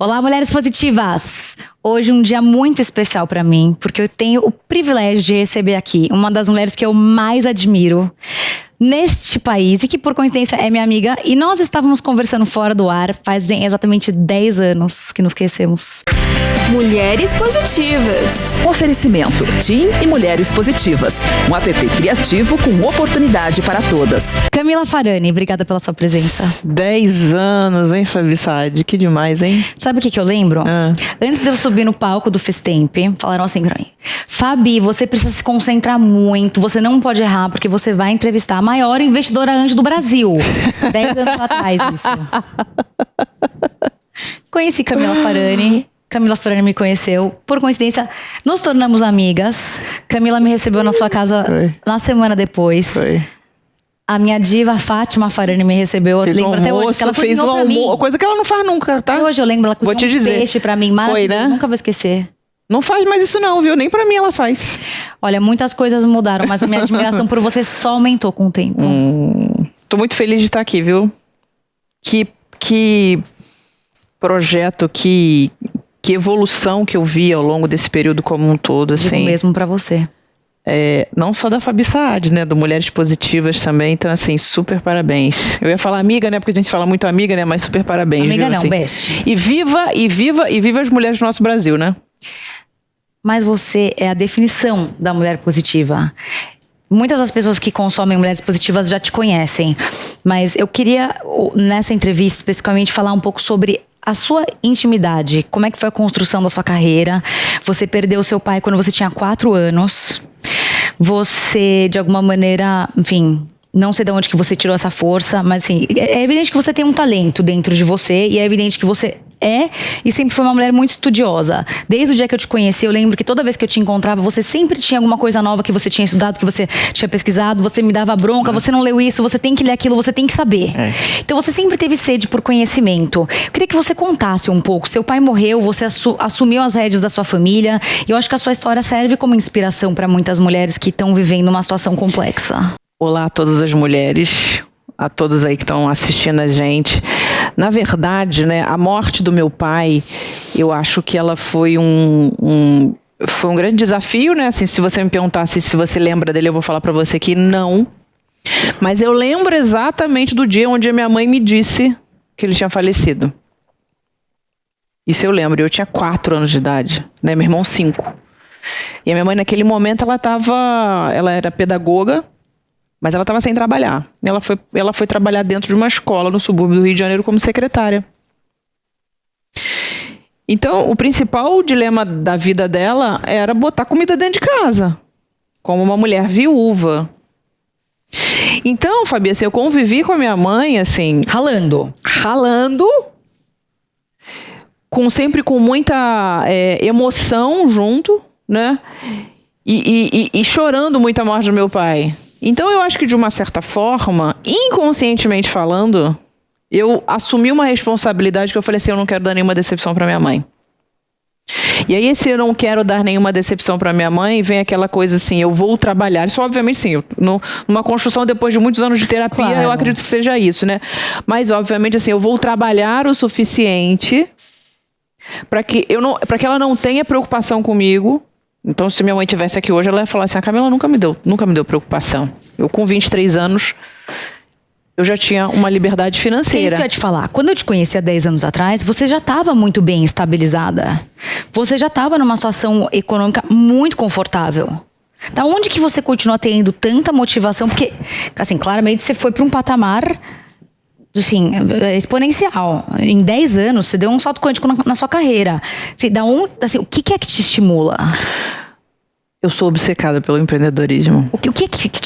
Olá, mulheres positivas! Hoje um dia muito especial pra mim, porque eu tenho o privilégio de receber aqui uma das mulheres que eu mais admiro neste país e que por coincidência é minha amiga, e nós estávamos conversando fora do ar fazem exatamente 10 anos que nos conhecemos. Mulheres Positivas. Oferecimento TIM e Mulheres Positivas. Um app criativo com oportunidade para todas. Camila Farani, obrigada pela sua presença. 10 anos, hein, Fabi Saad? Que demais, hein? Sabe o que eu lembro? Antes de eu subir no palco do Festemp, falaram assim pra mim: Fabi, você precisa se concentrar muito, você não pode errar, porque você vai entrevistar a maior investidora anjo do Brasil. 10 anos atrás, isso. Conheci Camila Farani. Camila Farani me conheceu. Por coincidência, nos tornamos amigas. Camila me recebeu na sua casa na semana depois. Foi. A minha diva, Fátima Farani, me recebeu. Fez Lembro até hoje que ela fez um pra mim. almoço, coisa que ela não faz nunca, tá? Até hoje eu lembro, ela cozinhou um peixe pra mim. Maravilhoso, Foi, né? Nunca vou esquecer. Não faz mais isso não, viu? Nem pra mim ela faz. Olha, muitas coisas mudaram, mas a minha admiração por você só aumentou com o tempo. Tô muito feliz de estar aqui, viu? Que projeto, que evolução que eu vi ao longo desse período como um todo, assim. Digo mesmo pra você. Não só da Fabi Saad, né? Do Mulheres Positivas também. Então, assim, super parabéns. Eu ia falar amiga, né? Porque a gente fala muito amiga, né? Mas super parabéns. Amiga viu? não, Assim. best. E viva as mulheres do nosso Brasil, né? Mas você é a definição da mulher positiva. Muitas das pessoas que consomem Mulheres Positivas já te conhecem. Mas eu queria, nessa entrevista, especificamente, falar um pouco sobre a sua intimidade. Como é que foi a construção da sua carreira? Você perdeu seu pai quando você tinha 4 anos. Você, de alguma maneira, enfim, não sei de onde que você tirou essa força, mas assim, é evidente que você tem um talento dentro de você e é evidente que você e sempre foi uma mulher muito estudiosa. Desde o dia que eu te conheci, eu lembro que toda vez que eu te encontrava, você sempre tinha alguma coisa nova que você tinha estudado, que você tinha pesquisado, você me dava bronca, você não leu isso, você tem que ler aquilo, você tem que saber. Então você sempre teve sede por conhecimento. Eu queria que você contasse um pouco. Seu pai morreu, você assumiu as rédeas da sua família, e eu acho que a sua história serve como inspiração para muitas mulheres que estão vivendo uma situação complexa. Olá a todas as mulheres, a todos aí que estão assistindo a gente. Na verdade, né, a morte do meu pai, eu acho que ela foi foi um grande desafio, né? Assim, se você me perguntasse se você lembra dele, eu vou falar pra você que não. Mas eu lembro exatamente do dia onde a minha mãe me disse que ele tinha falecido. Isso eu lembro. Eu tinha 4 anos de idade, né? Meu irmão 5. E a minha mãe, naquele momento, ela era pedagoga, mas ela estava sem trabalhar. Ela foi trabalhar dentro de uma escola no subúrbio do Rio de Janeiro como secretária. Então, o principal dilema da vida dela era botar comida dentro de casa, como uma mulher viúva. Então, Fabi, assim, eu convivi com a minha mãe, assim... Ralando. Sempre com muita emoção junto, né? E chorando muito a morte do meu pai. Então eu acho que de uma certa forma, inconscientemente falando, eu assumi uma responsabilidade que eu falei assim, eu não quero dar nenhuma decepção para minha mãe. E aí esse eu não quero dar nenhuma decepção para minha mãe, vem aquela coisa assim, eu vou trabalhar. Isso obviamente sim, numa construção depois de muitos anos de terapia, claro. Eu acredito que seja isso, né? Mas obviamente assim, eu vou trabalhar o suficiente para que ela não tenha preocupação comigo. Então, se minha mãe estivesse aqui hoje, ela ia falar assim, a Camila nunca me deu preocupação. Eu, com 23 anos, eu já tinha uma liberdade financeira. É isso que eu ia te falar. Quando eu te conheci há 10 anos atrás, você já estava muito bem estabilizada. Você já estava numa situação econômica muito confortável. Da onde que você continua tendo tanta motivação? Porque, assim, claramente você foi para um patamar... assim, exponencial. Em 10 anos, você deu um salto quântico na sua carreira. Assim, o que é que te estimula? Eu sou obcecada pelo empreendedorismo. O que é que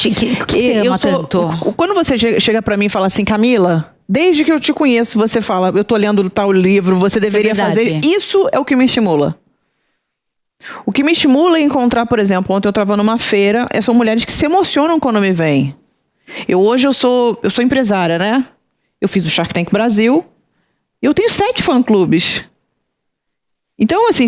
você ama tanto? Quando você chega pra mim e fala assim, Camila, desde que eu te conheço, você fala, eu tô lendo tal livro, você deveria fazer. Isso é o que me estimula. O que me estimula é encontrar, por exemplo, ontem eu estava numa feira, são mulheres que se emocionam quando me veem. Hoje eu sou empresária, né? Eu fiz o Shark Tank Brasil. Eu tenho 7 fã-clubes. Então, assim,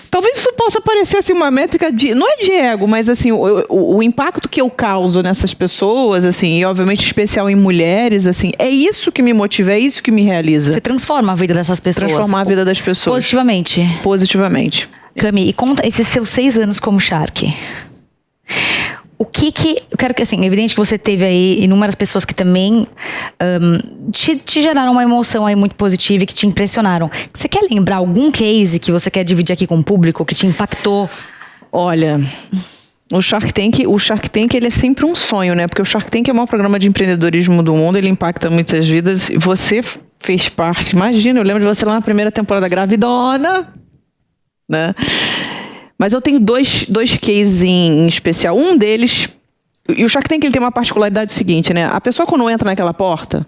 Talvez isso possa parecer assim, uma métrica de... Não é de ego, mas assim, o impacto que eu causo nessas pessoas, assim, e obviamente especial em mulheres, assim, é isso que me motiva, é isso que me realiza. Você transforma a vida dessas pessoas. Transformar a vida das pessoas. Positivamente. Positivamente. Cami, e conta esses seus 6 anos como Shark. O que eu quero que, assim, é evidente que você teve aí inúmeras pessoas que também te geraram uma emoção aí muito positiva e que te impressionaram. Você quer lembrar algum case que você quer dividir aqui com o público, que te impactou? Olha, o Shark Tank, ele é sempre um sonho, né? Porque o Shark Tank é o maior programa de empreendedorismo do mundo, ele impacta muitas vidas. E você fez parte, imagina, eu lembro de você lá na primeira temporada gravidona, né? Mas eu tenho dois cases em especial. Um deles... E o Shark Tank, ele tem uma particularidade seguinte, né? A pessoa quando entra naquela porta...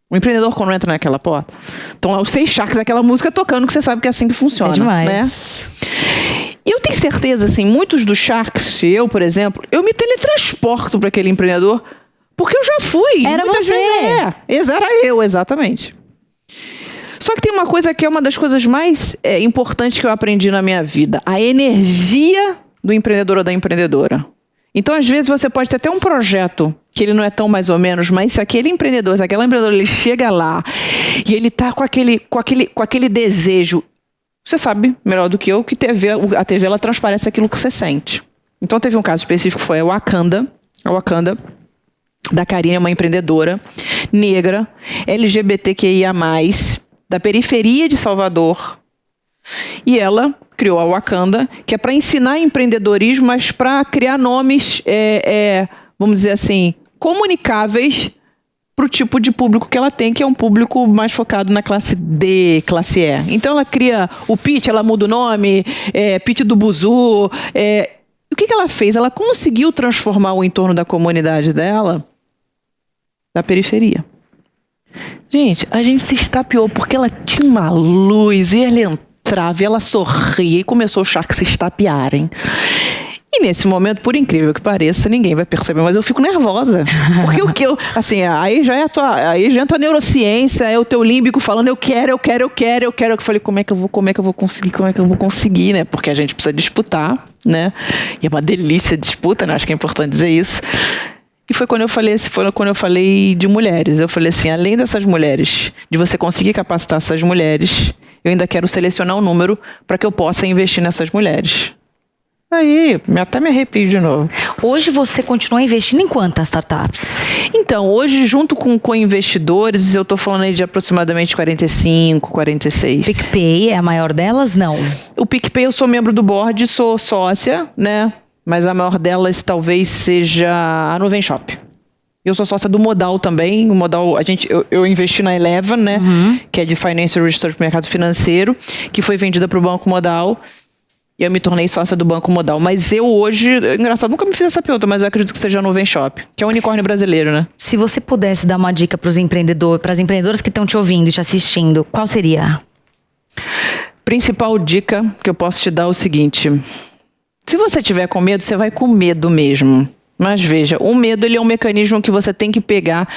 O empreendedor quando entra naquela porta... Estão lá os 6 Sharks, aquela música tocando, que você sabe que é assim que funciona. É demais. Né? E eu tenho certeza, assim, muitos dos Sharks, eu, por exemplo... Eu me teletransporto para aquele empreendedor... Porque eu já fui. Era muitas você. vezes era eu, exatamente. Só que tem uma coisa que é uma das coisas mais importantes que eu aprendi na minha vida. A energia do empreendedor ou da empreendedora. Então, às vezes, você pode ter até um projeto que ele não é tão mais ou menos, mas se aquele empreendedor, se aquela empreendedora, ele chega lá e ele tá com aquele desejo, você sabe melhor do que eu que a TV ela transparece aquilo que você sente. Então, teve um caso específico, foi a Wakanda. A Wakanda, da Karine, é uma empreendedora negra, LGBTQIA+, da periferia de Salvador. E ela criou a Wakanda, que é para ensinar empreendedorismo, mas para criar nomes, vamos dizer assim, comunicáveis para o tipo de público que ela tem, que é um público mais focado na classe D, classe E. Então ela cria o pitch, ela muda o nome, pitch do Buzu. O que ela fez? Ela conseguiu transformar o entorno da comunidade dela da periferia. Gente, a gente se estapeou porque ela tinha uma luz e ela entrava e ela sorria e começou o Shark se estapearem. E nesse momento, por incrível que pareça, ninguém vai perceber, mas eu fico nervosa. Porque o que eu, assim, aí já entra a neurociência, é o teu límbico falando eu quero. Eu falei, como é que eu vou conseguir, né? Porque a gente precisa disputar, né? E é uma delícia a disputa, né? Acho que é importante dizer isso. E foi quando eu falei de mulheres. Eu falei assim, além dessas mulheres, de você conseguir capacitar essas mulheres, eu ainda quero selecionar um número para que eu possa investir nessas mulheres. Aí, até me arrepio de novo. Hoje você continua investindo em quantas startups? Então, hoje, junto com investidores, eu estou falando aí de aproximadamente 45, 46. PicPay é a maior delas? Não. O PicPay, eu sou membro do board, sou sócia, né? Mas a maior delas talvez seja a Nuvem Shop. Eu sou sócia do Modal também. O Modal, eu investi na Eleven, né? Uhum. Que é de Financial Research para o mercado financeiro, que foi vendida para o Banco Modal. E eu me tornei sócia do Banco Modal. Mas eu hoje, engraçado, nunca me fiz essa pergunta, mas eu acredito que seja a Nuvem Shop, que é um unicórnio brasileiro, né? Se você pudesse dar uma dica para os empreendedores, para as empreendedoras que estão te ouvindo e te assistindo, qual seria? Principal dica que eu posso te dar é o seguinte... Se você tiver com medo, você vai com medo mesmo. Mas veja, o medo ele é um mecanismo que você tem que pegar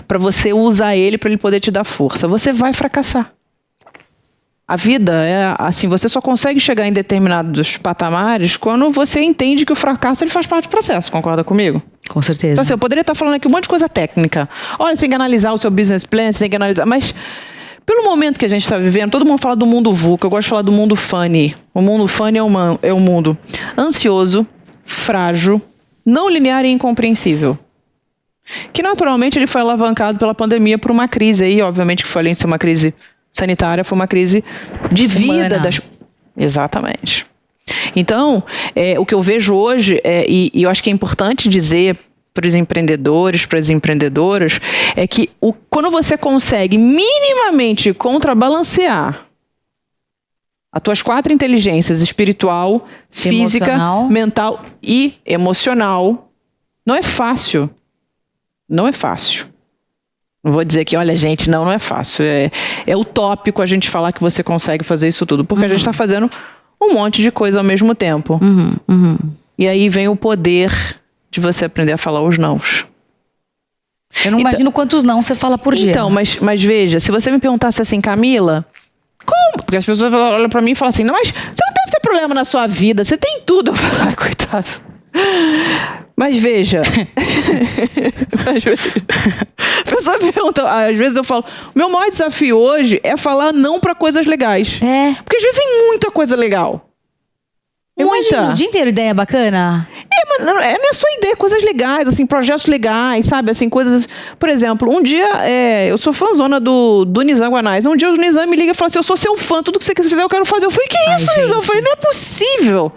para você usar ele para ele poder te dar força. Você vai fracassar. A vida é assim, você só consegue chegar em determinados patamares quando você entende que o fracasso ele faz parte do processo. Concorda comigo? Com certeza. Então, assim, eu poderia estar falando aqui um monte de coisa técnica. Olha, você tem que analisar o seu business plan, você tem que analisar... Mas... Pelo momento que a gente está vivendo, todo mundo fala do mundo VUCA, eu gosto de falar do mundo funny. O mundo funny é um mundo ansioso, frágil, não linear e incompreensível. Que naturalmente ele foi alavancado pela pandemia por uma crise aí, obviamente que foi além de ser uma crise sanitária, foi uma crise de vida das... Exatamente. Então, o que eu vejo hoje, e eu acho que é importante dizer para os empreendedores, para as empreendedoras, é que quando você consegue minimamente contrabalancear as tuas 4 inteligências, espiritual, física, mental e emocional, não é fácil. Não é fácil. Não vou dizer que, olha, gente, não é fácil. É utópico a gente falar que você consegue fazer isso tudo, porque a gente está fazendo um monte de coisa ao mesmo tempo. E aí vem o poder de você aprender a falar os nãos. Eu não imagino quantos não você fala por dia. Então, mas veja, se você me perguntasse assim, Camila, como? Porque as pessoas olham pra mim e falam assim, não, mas você não deve ter problema na sua vida, você tem tudo. Eu falo, ai, coitado. Mas veja. A pessoa pergunta, às vezes eu falo, o meu maior desafio hoje é falar não pra coisas legais. Porque às vezes tem muita coisa legal. Imagina o dia inteiro ideia bacana. Mas não é só ideia, coisas legais, assim, projetos legais, sabe? Assim, coisas... Por exemplo, um dia, eu sou fãzona do Nizam Guanais. Um dia o Nizam me liga e fala assim, eu sou seu fã, tudo que você fizer eu quero fazer. Eu falei, que isso, Nizam? Eu falei, não é possível.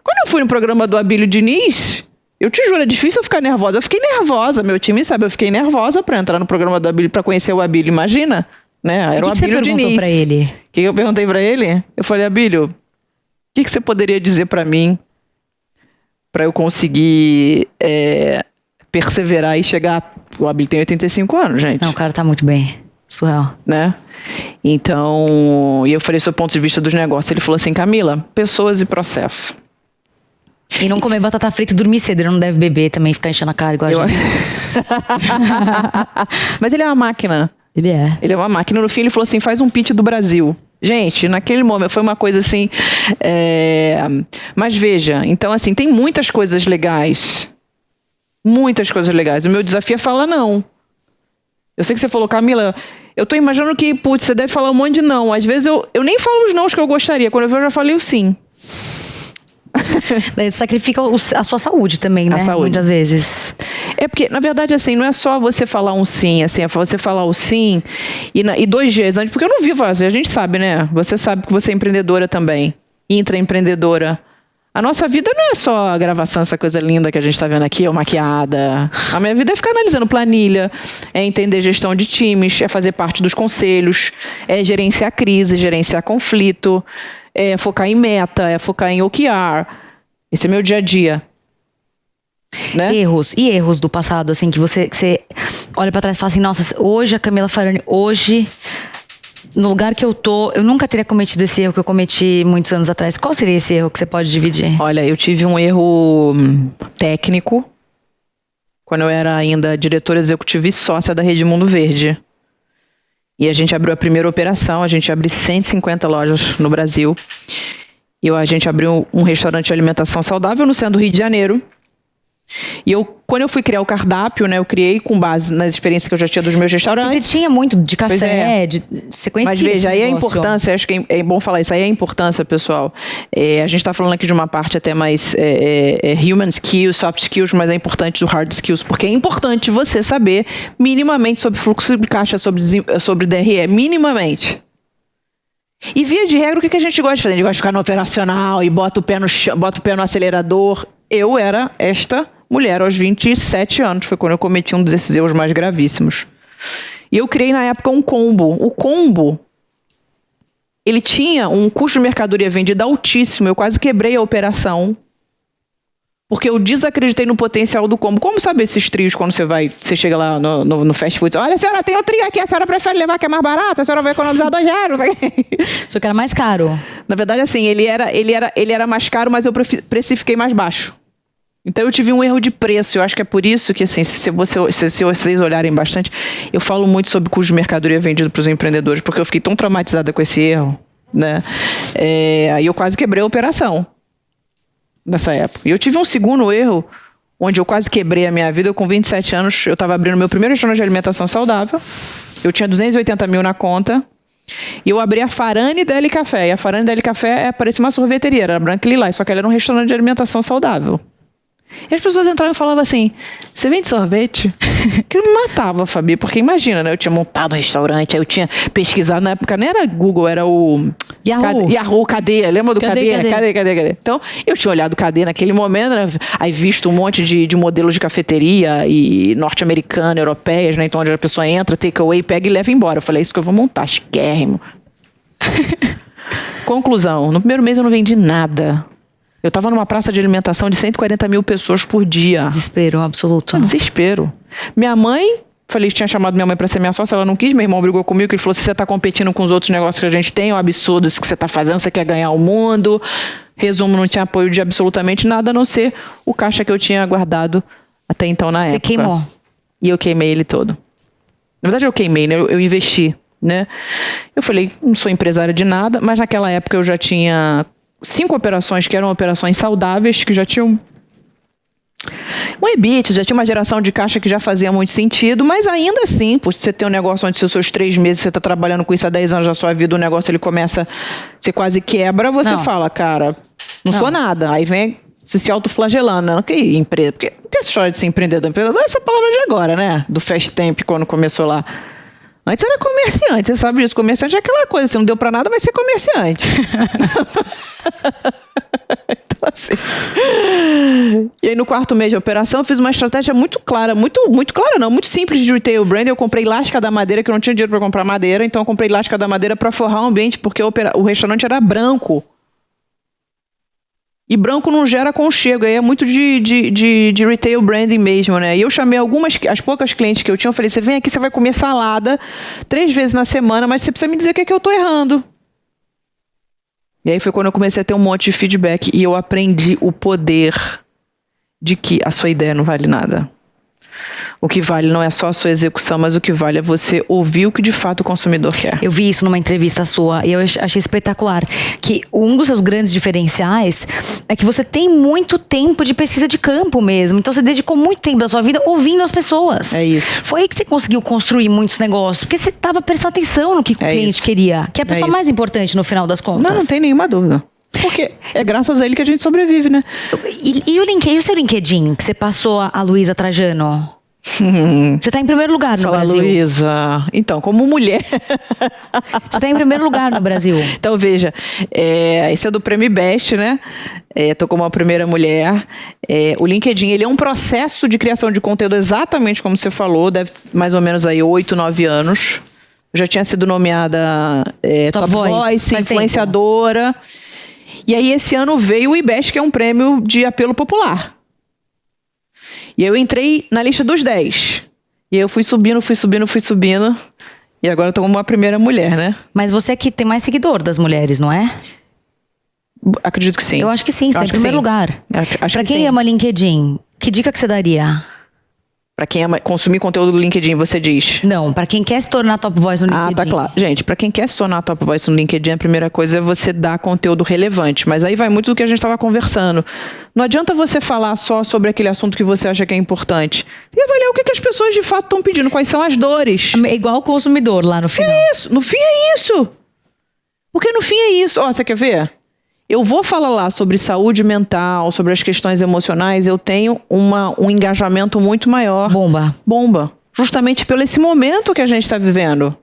Quando eu fui no programa do Abílio Diniz, eu te juro, é difícil eu ficar nervosa. Eu fiquei nervosa, meu time sabe, eu fiquei nervosa pra entrar no programa do Abílio, pra conhecer o Abílio, imagina? Né? Era o Abílio Diniz. O que você perguntou pra ele? O que eu perguntei pra ele? Eu falei, Abílio, o que você poderia dizer pra mim pra eu conseguir perseverar e chegar... O Abílio tem 85 anos, gente. Não, o cara tá muito bem. Surreal. Né? Então, e eu falei sobre o ponto de vista dos negócios. Ele falou assim, Camila, pessoas e processo. E não comer batata frita e dormir cedo. Ele não deve beber também, ficar enchendo a cara igual a gente. Mas ele é uma máquina. Ele é. Ele é uma máquina. No fim, ele falou assim, faz um pitch do Brasil. Gente, naquele momento foi uma coisa assim... Mas veja, então assim, tem muitas coisas legais. Muitas coisas legais. O meu desafio é falar não. Eu sei que você falou, Camila, eu tô imaginando que, putz, você deve falar um monte de não. Às vezes eu nem falo os nãos que eu gostaria. Quando eu já falei o sim. Daí você sacrifica a sua saúde também, né? Muitas vezes. É porque, na verdade, assim, não é só você falar um sim, assim, é você falar o sim e 2 dias antes, porque eu não vivo assim, a gente sabe, né? Você sabe que você é empreendedora também, intraempreendedora. A nossa vida não é só a gravação, essa coisa linda que a gente tá vendo aqui, ou maquiada. A minha vida é ficar analisando planilha, é entender gestão de times, é fazer parte dos conselhos, é gerenciar crise, gerenciar conflito, é focar em meta, é focar em OKR. Esse é meu dia a dia. Né? Erros do passado, assim, que você olha pra trás e fala assim, nossa, hoje a Camila Farani, hoje, no lugar que eu tô, eu nunca teria cometido esse erro que eu cometi muitos anos atrás. Qual seria esse erro que você pode dividir? Olha, eu tive um erro técnico quando eu era ainda diretora executiva e sócia da Rede Mundo Verde. E a gente abriu a primeira operação, a gente abriu 150 lojas no Brasil. E a gente abriu um restaurante de alimentação saudável no centro do Rio de Janeiro. E quando eu fui criar o cardápio, né, eu criei com base nas experiências que eu já tinha dos meus restaurantes. Você tinha muito de café, de ser conhecido. Mas veja, aí a importância, acho que é bom falar isso, aí a importância, pessoal. A gente está falando aqui de uma parte até mais human skills, soft skills, mas é importante do hard skills, porque é importante você saber minimamente sobre fluxo de caixa, sobre DRE, minimamente. E via de regra, o que a gente gosta de fazer? A gente gosta de ficar no operacional e bota o pé no chão, bota o pé no acelerador. Eu era esta mulher aos 27 anos, foi quando eu cometi um desses erros mais gravíssimos. E eu criei na época um combo. O combo, ele tinha um custo de mercadoria vendida altíssimo, eu quase quebrei a operação, porque eu desacreditei no potencial do combo. Como sabe esses trios quando você chega lá no fast food? Olha, a senhora tem um trio aqui, a senhora prefere levar que é mais barato, a senhora vai economizar R$2. Só que era mais caro. Na verdade, assim, ele era mais caro, mas eu precifiquei mais baixo. Então eu tive um erro de preço. Eu acho que é por isso que, assim, se vocês olharem bastante, eu falo muito sobre custo de mercadoria vendido para os empreendedores, porque eu fiquei tão traumatizada com esse erro, né? Aí eu quase quebrei a operação nessa época. E eu tive um segundo erro, onde eu quase quebrei a minha vida. Eu, com 27 anos, eu estava abrindo meu primeiro restaurante de alimentação saudável. Eu tinha 280 mil na conta. E eu abri a Farani Deli Café. E a Farani Deli Café parecia uma sorveteria, era branca e lilás, só que ela era um restaurante de alimentação saudável. E as pessoas entravam e falavam assim, você vende sorvete? Que eu me matava, Fabi, porque imagina, né? Eu tinha montado um restaurante, aí eu tinha pesquisado, na época nem era Google, era o... Yahoo, Cadeia, lembra do Cadeia? Cadeia. Então, eu tinha olhado Cadeia naquele momento, né? Aí visto um monte de modelos de cafeteria e norte-americana, europeias, né? Então, onde a pessoa entra, take away, pega e leva embora. Eu falei, é isso que eu vou montar, chiquérrimo. Conclusão, no primeiro mês eu não vendi nada. Eu estava numa praça de alimentação de 140 mil pessoas por dia. Desespero absoluto. Desespero. Minha mãe, tinha chamado minha mãe para ser minha sócia, ela não quis, meu irmão brigou comigo, que ele falou, se você está competindo com os outros negócios que a gente tem, é um absurdo isso que você está fazendo, você quer ganhar o mundo. Resumo, não tinha apoio de absolutamente nada, a não ser o caixa que eu tinha guardado até então na época. Você queimou. E eu queimei ele todo. Na verdade eu queimei, né? Eu investi, né? Eu falei, não sou empresária de nada, mas naquela época eu já tinha 5 operações que eram operações saudáveis, que já tinham um EBIT, já tinha uma geração de caixa que já fazia muito sentido, mas ainda assim, por você ter um negócio onde seus 3 meses você está trabalhando com isso há 10 anos da sua vida, o negócio ele começa, você quase quebra, você fala, cara, não sou nada. Aí vem se autoflagelando, né? Que empresa? Porque não tem essa história de ser empreendedor. Empreendedor é essa palavra de agora, né? Do Fast Temp, quando começou lá. Antes era comerciante, você sabe disso. Comerciante é aquela coisa, se não deu pra nada, vai ser comerciante. Então, assim. E aí, no 4º mês de operação, eu fiz uma estratégia muito clara, muito clara não, muito simples de retail brand. Eu comprei lasca da madeira, que eu não tinha dinheiro pra comprar madeira, então eu comprei lasca da madeira pra forrar o ambiente, porque o restaurante era branco. E branco não gera aconchego, aí é muito de retail branding mesmo, né? E eu chamei as poucas clientes que eu tinha, eu falei, você vem aqui, você vai comer salada 3 vezes na semana, mas você precisa me dizer o que é que eu tô errando. E aí foi quando eu comecei a ter um monte de feedback e eu aprendi o poder de que a sua ideia não vale nada. O que vale não é só a sua execução, mas o que vale é você ouvir o que de fato o consumidor quer. Eu vi isso numa entrevista sua e eu achei espetacular. Que um dos seus grandes diferenciais é que você tem muito tempo de pesquisa de campo mesmo. Então você dedicou muito tempo da sua vida ouvindo as pessoas. É isso. Foi aí que você conseguiu construir muitos negócios. Porque você estava prestando atenção no que o cliente queria. Que é a pessoa mais importante no final das contas. Não tem nenhuma dúvida. Porque é graças a ele que a gente sobrevive, né? E o seu LinkedIn, que você passou a Luísa Trajano? Você tá em primeiro lugar no Brasil. Luísa. Então, como mulher... Você tá em primeiro lugar no Brasil. Então, veja, esse é do Prêmio Best, né? Tô como a primeira mulher. O LinkedIn, ele é um processo de criação de conteúdo exatamente como você falou, deve mais ou menos aí 8, 9 anos. Eu já tinha sido nomeada Top Voice, influenciadora. E aí, esse ano veio o IBEST, que é um prêmio de apelo popular. E eu entrei na lista dos 10. E aí eu fui subindo. E agora eu tô como a primeira mulher, né? Mas você é que tem mais seguidor das mulheres, não é? Acredito que sim. Eu acho que sim, você tá em primeiro lugar. Pra quem ama LinkedIn, que dica que você daria? Pra quem ama consumir conteúdo do LinkedIn, você diz? Não, pra quem quer se tornar top voice no LinkedIn. Tá claro. Gente, pra quem quer se tornar top voice no LinkedIn, a primeira coisa é você dar conteúdo relevante. Mas aí vai muito do que a gente estava conversando. Não adianta você falar só sobre aquele assunto que você acha que é importante. Tem que avaliar o que as pessoas de fato estão pedindo, quais são as dores. É igual o consumidor lá no final. É isso, no fim é isso. Porque no fim é isso. Ó, você quer ver? Eu vou falar lá sobre saúde mental, sobre as questões emocionais, eu tenho um engajamento muito maior. Bomba. Justamente pelo esse momento que a gente está vivendo.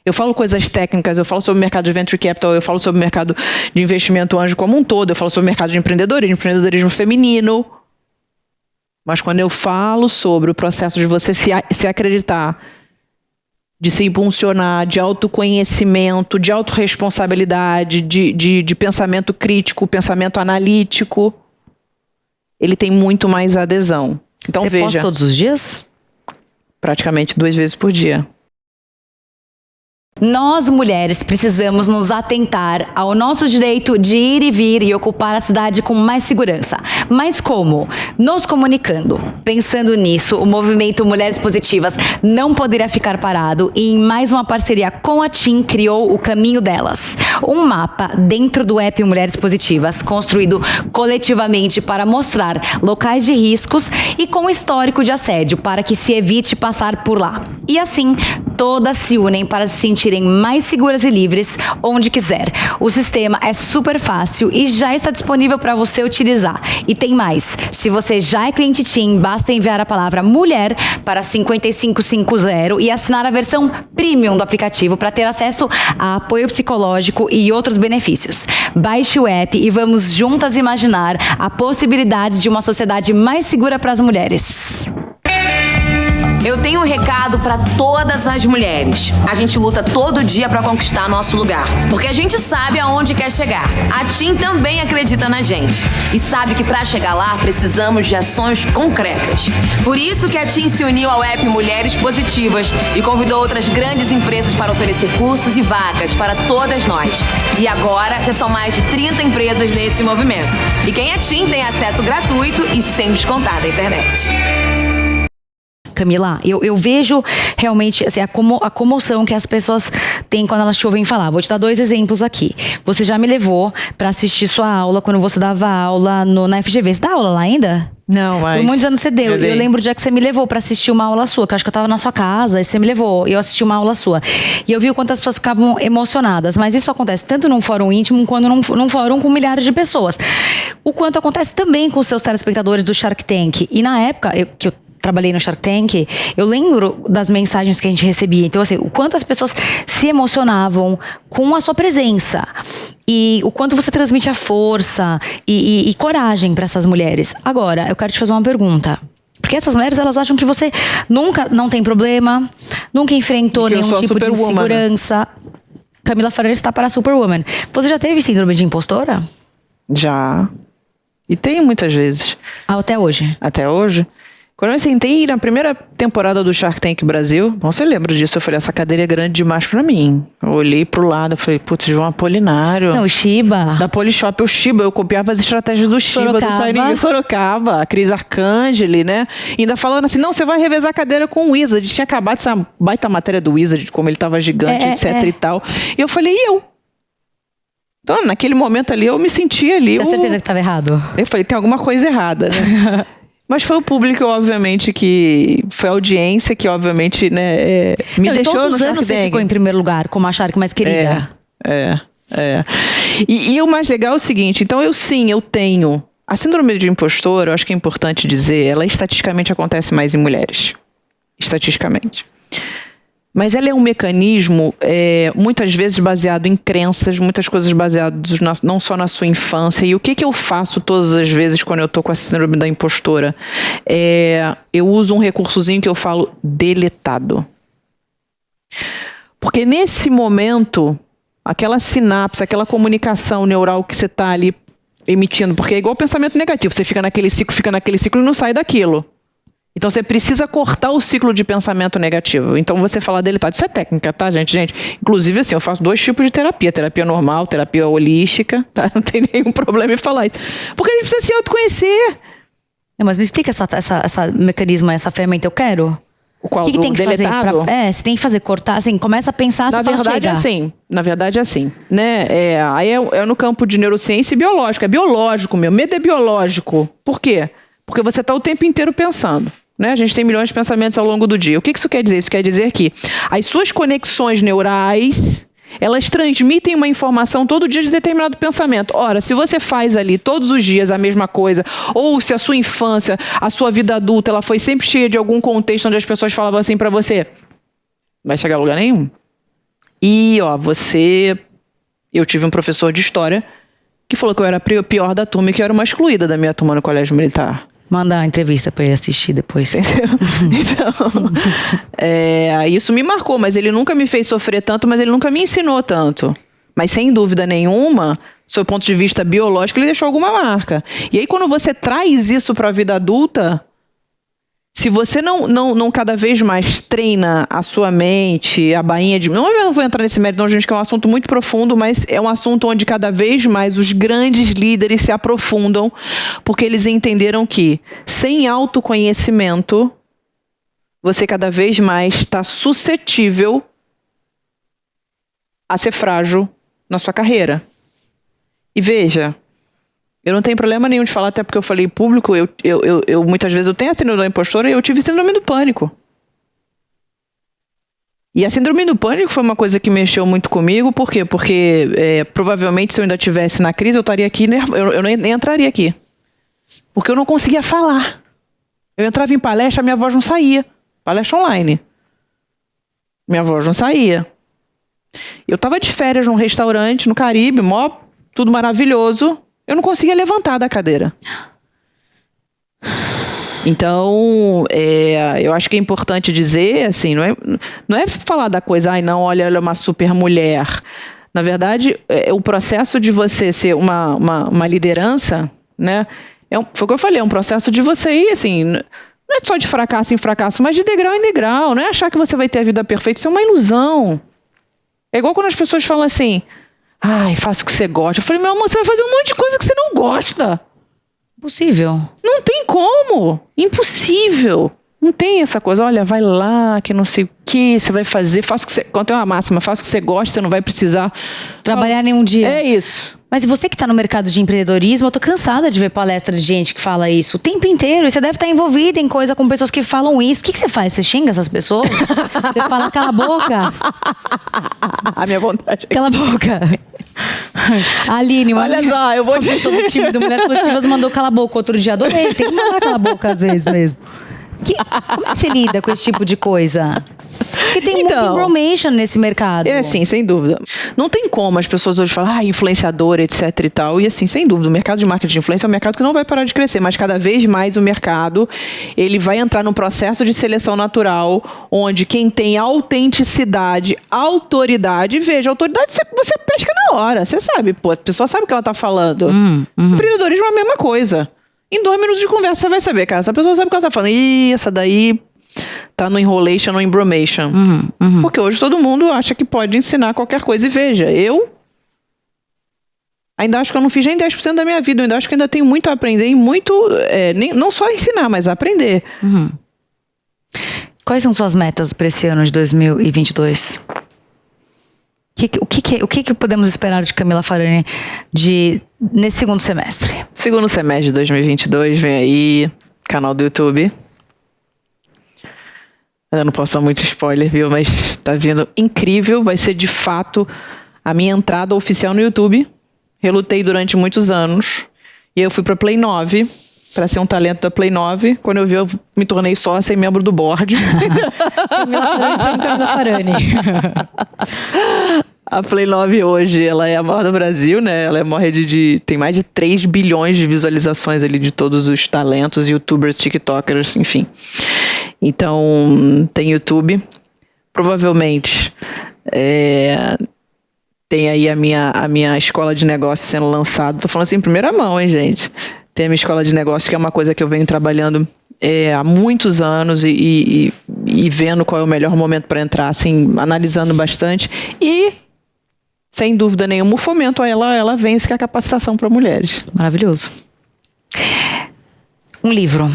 Eu falo coisas técnicas, eu falo sobre o mercado de venture capital, eu falo sobre o mercado de investimento anjo como um todo, eu falo sobre o mercado de empreendedorismo feminino. Mas quando eu falo sobre o processo de você se acreditar, de se impulsionar, de autoconhecimento, de autorresponsabilidade, de pensamento crítico, pensamento analítico, ele tem muito mais adesão. Então, você posta todos os dias? Praticamente 2 vezes por dia. Nós, mulheres, precisamos nos atentar ao nosso direito de ir e vir e ocupar a cidade com mais segurança. Mas como? Nos comunicando. Pensando nisso, o movimento Mulheres Positivas não poderia ficar parado e em mais uma parceria com a TIM criou o Caminho Delas. Um mapa dentro do app Mulheres Positivas, construído coletivamente para mostrar locais de riscos e com histórico de assédio para que se evite passar por lá. E assim, todas se unem para se sentirem mais seguras e livres onde quiser. O sistema é super fácil e já está disponível para você utilizar. E tem mais. Se você já é cliente TIM, basta enviar a palavra mulher para 5550 e assinar a versão premium do aplicativo para ter acesso a apoio psicológico e outros benefícios. Baixe o app e vamos juntas imaginar a possibilidade de uma sociedade mais segura para as mulheres. Eu tenho um recado para todas as mulheres. A gente luta todo dia para conquistar nosso lugar, porque a gente sabe aonde quer chegar. A TIM também acredita na gente e sabe que para chegar lá precisamos de ações concretas. Por isso que a TIM se uniu ao app Mulheres Positivas e convidou outras grandes empresas para oferecer cursos e vagas para todas nós. E agora já são mais de 30 empresas nesse movimento. E quem é TIM tem acesso gratuito e sem descontar da internet. Camila, eu vejo realmente assim, a comoção que as pessoas têm quando elas te ouvem falar. Vou te dar 2 exemplos aqui. Você já me levou pra assistir sua aula quando você dava aula na FGV. Você dá aula lá ainda? Não, mas... Por muitos anos você deu. Eu lembro do dia que você me levou pra assistir uma aula sua, que eu acho que eu tava na sua casa, e você me levou, e eu assisti uma aula sua. E eu vi o quanto as pessoas ficavam emocionadas. Mas isso acontece tanto num fórum íntimo, quanto num fórum com milhares de pessoas. O quanto acontece também com os seus telespectadores do Shark Tank. E na época, que eu trabalhei no Shark Tank, eu lembro das mensagens que a gente recebia. Então, assim, o quanto as pessoas se emocionavam com a sua presença. E o quanto você transmite a força e coragem para essas mulheres. Agora, eu quero te fazer uma pergunta. Porque essas mulheres, elas acham que você nunca não tem problema, nunca enfrentou nenhum tipo de insegurança. Camila Farelli está para a Superwoman. Você já teve síndrome de impostora? Já. E tem muitas vezes. Até hoje? Até hoje. Quando eu sentei na primeira temporada do Shark Tank Brasil, você lembra disso? Eu falei, essa cadeira é grande demais pra mim. Eu olhei pro lado, eu falei, putz, João Apolinário. Não, o Shiba. Da Polishop, o Shiba. Eu copiava as estratégias do Shiba, do Sairinho Sorocaba, a Cris Arcangeli, né? E ainda falando assim, não, você vai revezar a cadeira com o Wizard. Tinha acabado essa baita matéria do Wizard, como ele tava gigante, etc e tal. E eu falei, e eu? Então, naquele momento ali, eu me senti ali. Tinha certeza que tava errado? Eu falei, tem alguma coisa errada, né? Mas foi o público, obviamente, que... Foi a audiência que, obviamente, né... me deixou no Shark Tank. Todos os anos você ficou em primeiro lugar, como a Shark mais querida. E o mais legal é o seguinte, então eu tenho... A síndrome de impostor, eu acho que é importante dizer, ela estatisticamente acontece mais em mulheres. Estatisticamente. Mas ela é um mecanismo, muitas vezes baseado em crenças, muitas coisas baseadas não só na sua infância. E o que eu faço todas as vezes quando eu tô com a síndrome da impostora? Eu uso um recursozinho que eu falo deletado. Porque nesse momento, aquela sinapse, aquela comunicação neural que você tá ali emitindo, porque é igual pensamento negativo, você fica naquele ciclo e não sai daquilo. Então você precisa cortar o ciclo de pensamento negativo. Então você falar deletado, isso é técnica, tá, gente? Inclusive, assim, eu faço 2 tipos de terapia. Terapia normal, terapia holística, tá? Não tem nenhum problema em falar isso. Porque a gente precisa se autoconhecer. Mas me explica essa mecanismo, essa ferramenta, eu quero. O qual? O que tem que deletado? fazer? Você tem que fazer, cortar, assim, começa a pensar, na verdade, é assim, né? Aí é no campo de neurociência e biológico. É biológico, meu. Medo é biológico. Por quê? Porque você está o tempo inteiro pensando. Né? A gente tem milhões de pensamentos ao longo do dia. O que isso quer dizer? Isso quer dizer que as suas conexões neurais, elas transmitem uma informação todo dia de determinado pensamento. Ora, se você faz ali todos os dias a mesma coisa, ou se a sua infância, a sua vida adulta, ela foi sempre cheia de algum contexto onde as pessoas falavam assim pra você, vai chegar a lugar nenhum. E, eu tive um professor de história que falou que eu era a pior da turma e que eu era uma excluída da minha turma no colégio militar. Manda a entrevista pra ele assistir depois. Então, isso me marcou, mas ele nunca me fez sofrer tanto, mas ele nunca me ensinou tanto. Mas sem dúvida nenhuma, do seu ponto de vista biológico, ele deixou alguma marca. E aí quando você traz isso pra vida adulta, se você não cada vez mais treina a sua mente, a bainha de... Não vou entrar nesse mérito, não, gente, que é um assunto muito profundo, mas é um assunto onde cada vez mais os grandes líderes se aprofundam, porque eles entenderam que, sem autoconhecimento, você cada vez mais está suscetível a ser frágil na sua carreira. E veja... Eu não tenho problema nenhum de falar, até porque eu falei público, eu muitas vezes eu tenho a síndrome da impostora e eu tive síndrome do pânico. E a síndrome do pânico foi uma coisa que mexeu muito comigo, por quê? Porque provavelmente se eu ainda estivesse na crise, eu estaria aqui, eu nem entraria aqui. Porque eu não conseguia falar. Eu entrava em palestra, minha voz não saía. Palestra online. Minha voz não saía. Eu estava de férias num restaurante no Caribe, tudo maravilhoso. Eu não conseguia levantar da cadeira. Então, eu acho que é importante dizer, assim, não é falar da coisa, olha, ela é uma super mulher. Na verdade, o processo de você ser uma liderança, né? Foi o que eu falei, é um processo de você ir, assim, não é só de fracasso em fracasso, mas de degrau em degrau. Não é achar que você vai ter a vida perfeita, isso é uma ilusão. É igual quando as pessoas falam assim... faça o que você gosta. Eu falei, meu amor, você vai fazer um monte de coisa que você não gosta. Impossível. Não tem como. Impossível. Não tem essa coisa, olha, vai lá, que não sei o que, você vai fazer, faça o que você... Quando tem uma máxima, faça o que você gosta, você não vai precisar... Trabalhar nenhum dia. É isso. Mas você que está no mercado de empreendedorismo, eu tô cansada de ver palestra de gente que fala isso o tempo inteiro. E você deve estar envolvida em coisa com pessoas que falam isso. O que você faz? Você xinga essas pessoas? Você fala, cala a boca. A minha vontade. Cala a boca. A Aline, Olha só, eu vou te... pessoa do time do Mulheres Positivas mandou cala a boca outro dia. Adorei, tem que mandar cala a boca às vezes mesmo. Como é que você lida com esse tipo de coisa? Porque tem muita information nesse mercado. É, sim, sem dúvida. Não tem como as pessoas hoje falam, influenciadora, etc e tal. E assim, sem dúvida, o mercado de marketing de influência é um mercado que não vai parar de crescer, mas cada vez mais o mercado, ele vai entrar num processo de seleção natural, onde quem tem autenticidade, autoridade, veja, autoridade você pesca na hora, você sabe, pô, a pessoa sabe o que ela tá falando. Empreendedorismo é a mesma coisa. Em 2 minutos de conversa você vai saber, cara, essa pessoa sabe o que ela tá falando. Ih, essa daí tá no enrolation ou embromation. Porque hoje todo mundo acha que pode ensinar qualquer coisa. E veja, eu ainda acho que eu não fiz nem 10% da minha vida. Eu ainda acho que ainda tenho muito a aprender e muito... não só ensinar, mas aprender. Quais são suas metas para esse ano de 2022? O que podemos esperar de Camila Farani nesse segundo semestre? Segundo semestre de 2022, vem aí, canal do YouTube. Eu não posso dar muito spoiler, viu? Mas tá vindo incrível. Vai ser, de fato, a minha entrada oficial no YouTube. Relutei durante muitos anos. E aí eu fui pra Play 9, pra ser um talento da Play 9. Quando eu vi, eu me tornei sócia e membro do board. Camila Farani sem Camila Farani. A Play 9 hoje, ela é a maior do Brasil, né? Ela é uma rede tem mais de 3 bilhões de visualizações ali de todos os talentos, youtubers, tiktokers, enfim. Então, tem YouTube. Provavelmente, tem aí a minha escola de negócios sendo lançada. Tô falando assim em primeira mão, hein, gente? Tem a minha escola de negócios, que é uma coisa que eu venho trabalhando há muitos anos e vendo qual é o melhor momento para entrar, assim, analisando bastante. E, sem dúvida nenhuma, o fomento a ela vence, que é a capacitação para mulheres. Maravilhoso. Um livro.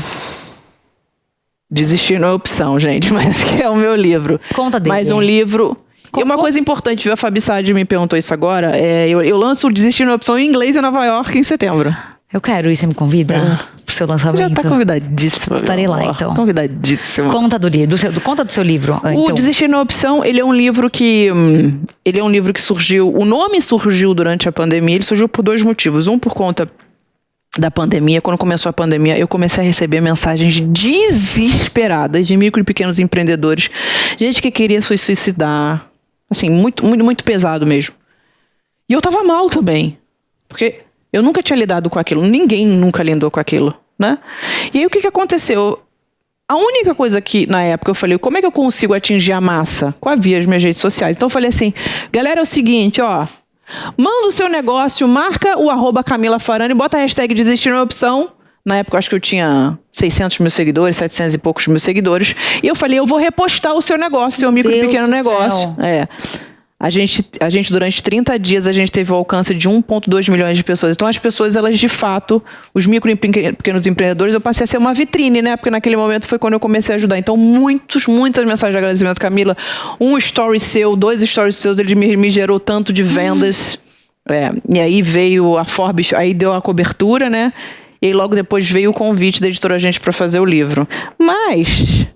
Desistir não é opção, gente, mas que é o meu livro. Conta dele. Mais um livro. E uma coisa importante, viu? A Fabi Sade me perguntou isso agora. Eu lanço o Desistir não é opção em inglês em Nova York em setembro. Eu quero ir, você me convida pro seu lançamento? Você já tá convidadíssima. Estarei lá, então. Convidadíssima. Conta do livro, conta do seu livro. O então. Desistir não é opção, ele é um livro que surgiu, o nome surgiu durante a pandemia, ele surgiu por 2 motivos. Um, por conta da pandemia. Quando começou a pandemia, eu comecei a receber mensagens desesperadas de micro e pequenos empreendedores, gente que queria se suicidar, assim, muito, muito, muito pesado mesmo. E eu tava mal também, porque eu nunca tinha lidado com aquilo, ninguém nunca lidou com aquilo, né? E aí o que aconteceu? A única coisa que, na época, eu falei, como é que eu consigo atingir a massa? Via as minhas redes sociais. Então eu falei assim, galera, é o seguinte, manda o seu negócio, marca o @Camila Farani, bota a hashtag Desistir na Opção. Na época, eu acho que eu tinha 600 mil seguidores, 700 e poucos mil seguidores. E eu falei, eu vou repostar o seu negócio, seu micro e pequeno negócio. A gente, durante 30 dias, a gente teve o alcance de 1,2 milhões de pessoas. Então, as pessoas, elas, de fato, os micro e pequenos empreendedores, eu passei a ser uma vitrine, né? Porque naquele momento foi quando eu comecei a ajudar. Então, muitas mensagens de agradecimento, Camila. 1 story seu, 2 stories seus, ele me gerou tanto de vendas. E aí veio a Forbes, aí deu a cobertura, né? E aí logo depois veio o convite da Editora Gente para fazer o livro. Mas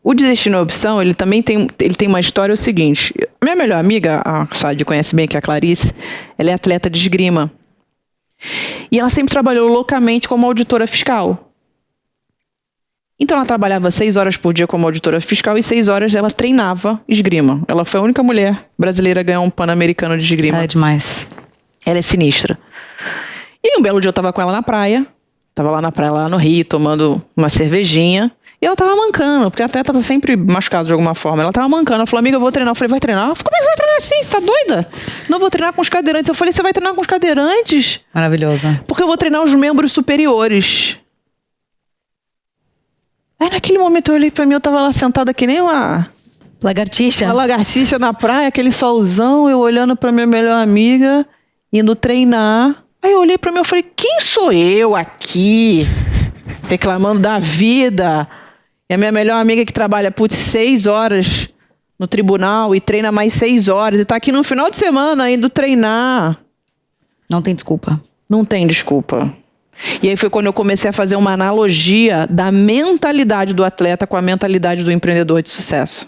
o Desistir na Opção, ele também tem uma história, o seguinte. Minha melhor amiga, a Sade conhece bem, que é a Clarice, ela é atleta de esgrima. E ela sempre trabalhou loucamente como auditora fiscal. Então ela trabalhava 6 horas por dia como auditora fiscal e 6 horas ela treinava esgrima. Ela foi a única mulher brasileira a ganhar um Pan-Americano de esgrima. É demais. Ela é sinistra. E um belo dia eu tava com ela na praia. Tava lá na praia, lá no Rio, tomando uma cervejinha. E ela tava mancando, porque a atleta tá sempre machucada de alguma forma. Ela tava mancando. Ela falou, amiga, eu vou treinar. Eu falei, vai treinar? Ela falou, como é que você vai treinar assim? Você tá doida? Não, vou treinar com os cadeirantes. Eu falei, você vai treinar com os cadeirantes? Maravilhosa. Porque eu vou treinar os membros superiores. Aí naquele momento eu olhei pra mim, eu tava lá sentada que nem uma lagartixa na praia, aquele solzão, eu olhando pra minha melhor amiga, indo treinar. Aí eu olhei pra mim e falei, quem sou eu aqui? Reclamando da vida. E a minha melhor amiga que trabalha, 6 horas no tribunal e treina mais 6 horas. E tá aqui no final de semana indo treinar. Não tem desculpa. Não tem desculpa. E aí foi quando eu comecei a fazer uma analogia da mentalidade do atleta com a mentalidade do empreendedor de sucesso.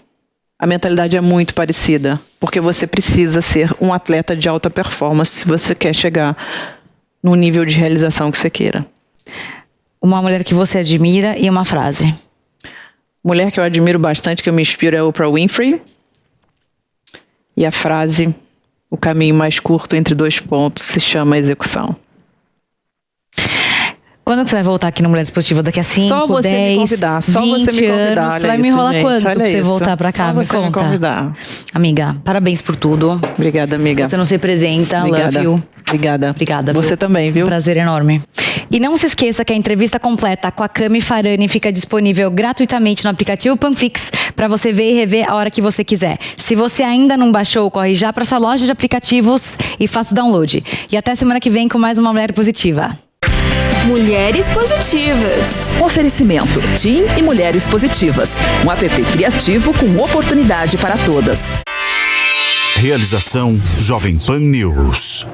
A mentalidade é muito parecida, porque você precisa ser um atleta de alta performance se você quer chegar no nível de realização que você queira. Uma mulher que você admira e uma frase. Mulher que eu admiro bastante, que eu me inspiro, é a Oprah Winfrey. E a frase: o caminho mais curto entre 2 pontos se chama execução. Quando que você vai voltar aqui no Mulheres Positivas? Daqui a 5, 10, 20 só você me convidar. anos? Você vai me enrolar quanto pra você voltar pra cá? Só Me você me conta. convidar. Amiga, parabéns por tudo. Obrigada, amiga. Você não se representa. Obrigada. Love you. Obrigada. Obrigada. Você viu? também, viu? Um prazer enorme. E não se esqueça que a entrevista completa com a Cami Farani fica disponível gratuitamente no aplicativo Panflix para você ver e rever a hora que você quiser. Se você ainda não baixou, corre já para sua loja de aplicativos e faça o download. E até semana que vem com mais uma Mulher Positiva. Mulheres Positivas. Oferecimento TIM e Mulheres Positivas. Um app criativo com oportunidade para todas. Realização Jovem Pan News.